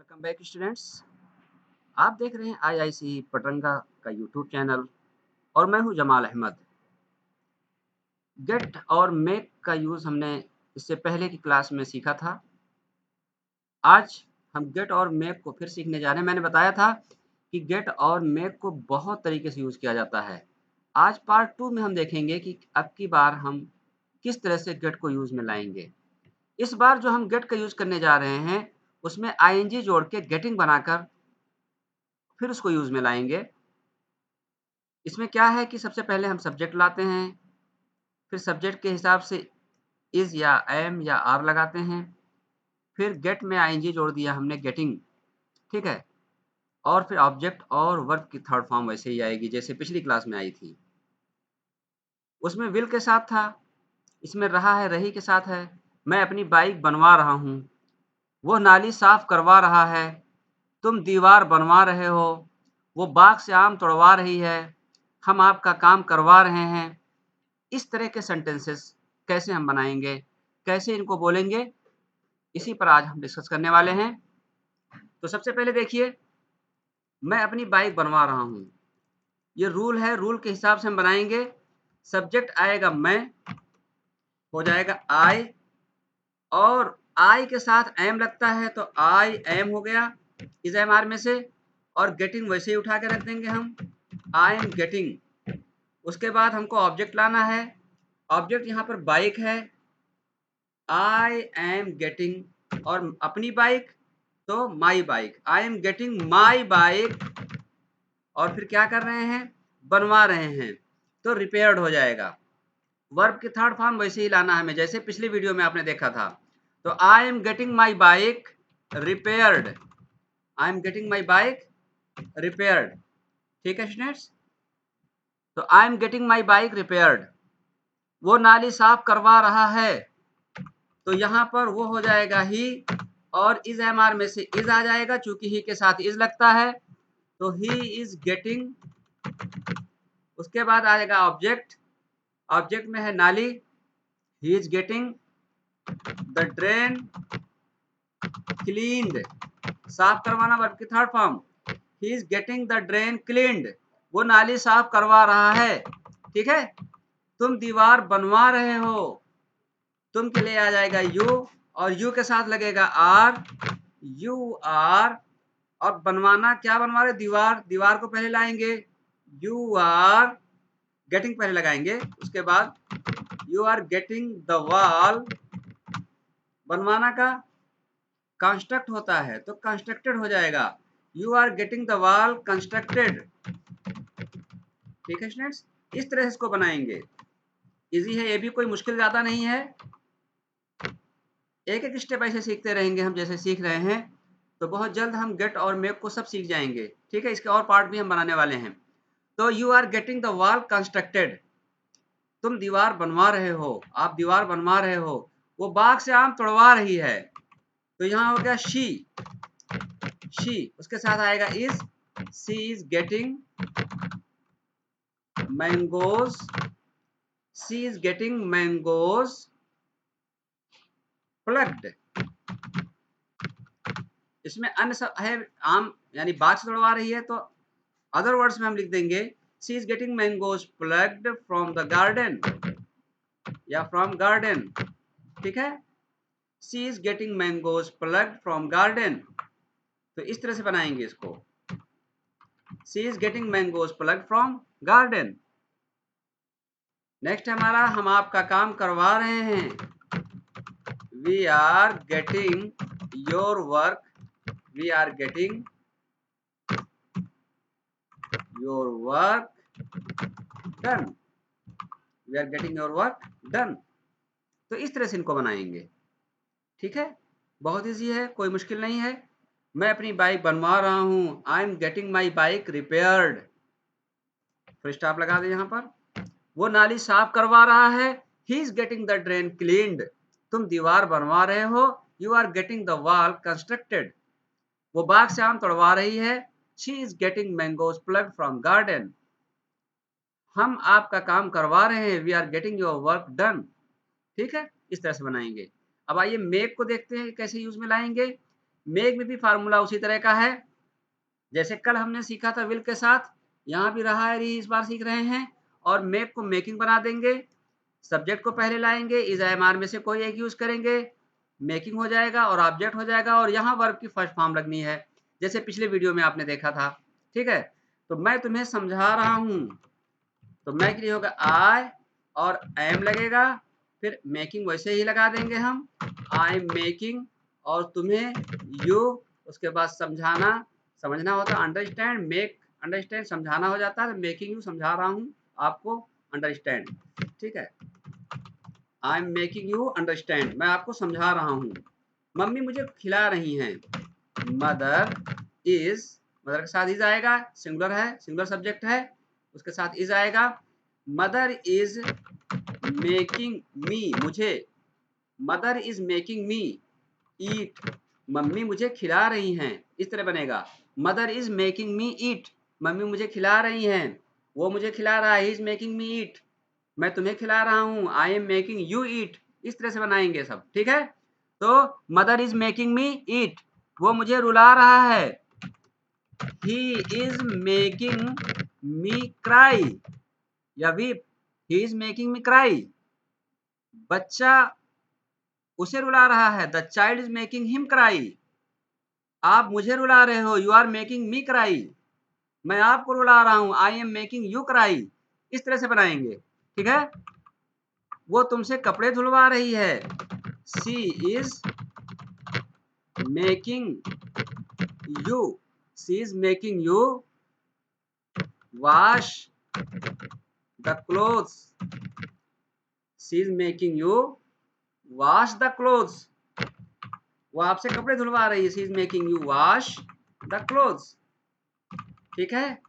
Welcome back students. आप देख रहे हैं आईआईसी पटरंगा का यूट्यूब चैनल और मैं हूं जमाल अहमद। गेट और मेक का यूज़ हमने इससे पहले की क्लास में सीखा था। आज हम गेट और मेक को फिर सीखने जा रहे हैं। मैंने बताया था कि गेट और मेक को बहुत तरीके से यूज़ किया जाता है। आज पार्ट 2 में हम देखेंगे कि अब की बार हम किस तरह से गेट को यूज़ में लाएंगे। इस बार जो हम गेट का यूज़ करने जा रहे हैं उसमें आईएनजी जोड़ के गेटिंग बनाकर फिर उसको यूज़ में लाएंगे। इसमें क्या है कि सबसे पहले हम सब्जेक्ट लाते हैं, फिर सब्जेक्ट के हिसाब से इज़ या एम या आर लगाते हैं, फिर गेट में आईएनजी जोड़ दिया हमने गेटिंग, ठीक है? और फिर ऑब्जेक्ट और वर्ब की थर्ड फॉर्म वैसे ही आएगी जैसे पिछली क्लास में आई थी। उसमें विल के साथ था, इसमें रहा है रही के साथ है। मैं अपनी बाइक बनवा रहा हूँ, वो नाली साफ करवा रहा है, तुम दीवार बनवा रहे हो, वो बाग से आम तोड़वा रही है, हम आपका काम करवा रहे हैं। इस तरह के सेंटेंसेस कैसे हम बनाएंगे, कैसे इनको बोलेंगे, इसी पर आज हम डिस्कस करने वाले हैं। तो सबसे पहले देखिए, मैं अपनी बाइक बनवा रहा हूँ। ये रूल है, रूल के हिसाब से हम बनाएंगे। सब्जेक्ट आएगा मैं, हो जाएगा आई, और आई के साथ एम लगता है तो आई एम हो गया इज एम आर में से, और गेटिंग वैसे ही उठा के रख देंगे हम, आई एम गेटिंग। उसके बाद हमको ऑब्जेक्ट लाना है। ऑब्जेक्ट यहाँ पर बाइक है, आई एम गेटिंग, और अपनी बाइक तो my bike, I am getting my bike, और फिर क्या कर रहे हैं, बनवा रहे हैं, तो रिपेयर्ड हो जाएगा। वर्ब की थर्ड फॉर्म वैसे ही लाना है हमें जैसे पिछली वीडियो में आपने देखा था। तो I am getting my bike repaired, I am getting my bike repaired, ठीक है स्टूडेंट्स। तो I am getting my bike repaired, वो नाली साफ करवा रहा है, तो यहाँ पर वो हो जाएगा ही, और इज एम आर में से इज आ जाएगा, चूंकि ही के साथ इज लगता है तो ही इज गेटिंग। उसके बाद आएगा ऑब्जेक्ट, ऑब्जेक्ट में है नाली, ही is getting the drain cleaned, साफ करवाना वर्ब की third form, he is getting the drain cleaned, वो नाली साफ करवा रहा है, ठीक है। तुम दीवार बनवा रहे हो, तुम के लिए आ जाएगा यू, और यू के साथ लगेगा आर, यू आर, और बनवाना क्या बनवा रहे, दीवार, दीवार को पहले लाएंगे, यू आर गेटिंग पहले लगाएंगे, उसके बाद you are getting the wall, बनवाना का कंस्ट्रक्ट होता है तो कंस्ट्रक्टेड हो जाएगा, you are getting the wall constructed, ठीक है स्टूडेंट्स। इस तरह से इसको बनाएंगे, इजी है, ये भी कोई मुश्किल ज्यादा नहीं है। एक एक स्टेप ऐसे सीखते रहेंगे हम जैसे सीख रहे हैं, तो बहुत जल्द हम गेट और मेक को सब सीख जाएंगे, ठीक है। इसके और पार्ट भी हम बनाने वाले हैं। तो you are getting the wall constructed, तुम दीवार बनवा रहे हो, आप दीवार बनवा रहे हो, वो बाग से आम तोड़वा रही है, तो यहाँ हो गया शी, उसके साथ आएगा is, she is getting mangoes, she is getting mangoes plugged. इसमें अन्य सब है, आम यानी बाग से तोड़वा रही है, तो अदर वर्ड्स में हम लिख देंगे she is getting mangoes plucked from the garden, या फ्रॉम गार्डन, ठीक है। She is getting mangoes plucked from garden, तो इस तरह से बनाएंगे इसको, she is getting mangoes plucked from garden. Next हमारा, हम आपका काम करवा रहे हैं, we are getting your work, we are getting your work done, we are getting your work done. तो इस तरह से इनको बनाएंगे, ठीक है। बहुत ईजी है, कोई मुश्किल नहीं है। मैं अपनी बाइक बनवा रहा हूँ, I am getting my bike repaired, full stop लगा दे यहाँ पर। वो नाली साफ करवा रहा है, he is getting the drain cleaned, तुम दीवार बनवा रहे हो, you are getting the wall constructed, वो बाग से आम तोड़वा रही है, she is getting mangoes plucked from garden, हम आपका काम करवा रहे हैं, we are getting your work done, ठीक है। इस तरह से बनाएंगे। अब आइए मेक को देखते हैं कैसे यूज में लाएंगे। मेक में भी फार्मूला उसी तरह का है, जैसे कल हमने सीखा था विल के साथ, यहाँ भी रहा है, इस बार सीख रहे हैं। और मेक को मेकिंग बना देंगे, सब्जेक्ट को पहले लाएंगे, इज एम आर में से कोई एक यूज करेंगे, मेकिंग हो जाएगा और ऑब्जेक्ट हो जाएगा, और यहाँ वर्ब की फर्स्ट फॉर्म लगनी है, जैसे पिछले वीडियो में आपने देखा था। ठीक है, तो मैं तुम्हें समझा रहा हूँ। तो मैं के लिए होगा आई और एम लगेगा, फिर मेकिंग वैसे ही लगा देंगे हम, आई एम मेकिंग, और तुम्हें यू, उसके बाद समझाना, समझना होता है अंडरस्टैंड, मेक अंडरस्टैंड समझाना हो जाता है, मेकिंग यू समझा रहा हूँ आपको अंडरस्टैंड। ठीक है, आई एम मेकिंग यू अंडरस्टैंड, मैं आपको समझा रहा हूँ। मम्मी मुझे खिला रही हैं, मदर इज, मदर के साथ इज आएगा, सिंगुलर है, सिंगुलर सब्जेक्ट है, उसके साथ इज आएगा। मदर इज मेकिंग मी, मुझे, mother is making me eat, mummy मुझे खिला रही हैं, इस तरह बनेगा। Mother is making me eat, mummy मुझे खिला रही हैं, वो मुझे खिला रहा है, ही इज मेकिंग मी ईट, मैं तुम्हें खिला रहा हूँ, I am making you eat, इस तरह से बनाएंगे सब। ठीक है, तो mother is making me eat, वो मुझे रुला रहा है, he is making me cry, या weep, he is making me cry, बच्चा उसे रुला रहा है, the child is making him cry, आप मुझे रुला रहे हो, you are making me cry, मैं आपको रुला रहा हूँ, I am making you cry, इस तरह से बनाएंगे। ठीक है, वो तुमसे कपड़े धुलवा रही है, she is making you, she is making you wash the clothes, she is making you wash the clothes, वो आपसे कपड़े धुलवा रही है, she is making you wash the clothes. ठीक है,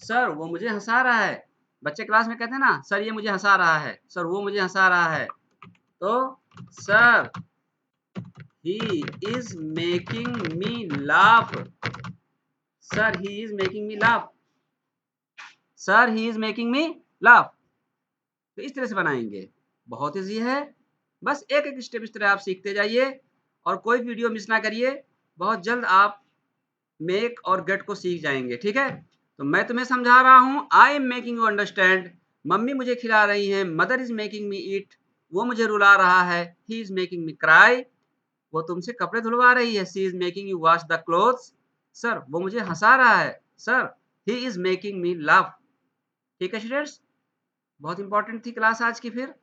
सर वो मुझे हंसा रहा है, बच्चे क्लास में कहते हैं ना, सर ये मुझे हंसा रहा है, सर वो मुझे हंसा रहा है, तो sir he is making me laugh, sir he is making me laugh, sir he is making me laugh, तो इस तरह से बनाएंगे, बहुत ईजी है। बस एक एक स्टेप इस तरह आप सीखते जाइए और कोई वीडियो मिस ना करिए, बहुत जल्द आप मेक और गेट को सीख जाएंगे। ठीक है, तो मैं तुम्हें समझा रहा हूँ, I am making you understand, mummy मुझे खिला रही हैं, mother is making me eat, वो मुझे रुला रहा है, he is making me cry, वो तुमसे कपड़े धुलवा रही है, she is making you wash the clothes, sir वो मुझे हंसा रहा है, sir he is making me laugh. ठीक है स्टूडेंट्स, बहुत इंपॉर्टेंट थी क्लास आज की। फिर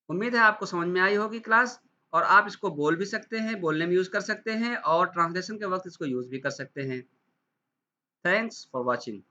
उम्मीद है आपको समझ में आई होगी क्लास, और आप इसको बोल भी सकते हैं, बोलने में यूज कर सकते हैं, और ट्रांसलेशन के वक्त इसको यूज भी कर सकते हैं। Thanks for watching.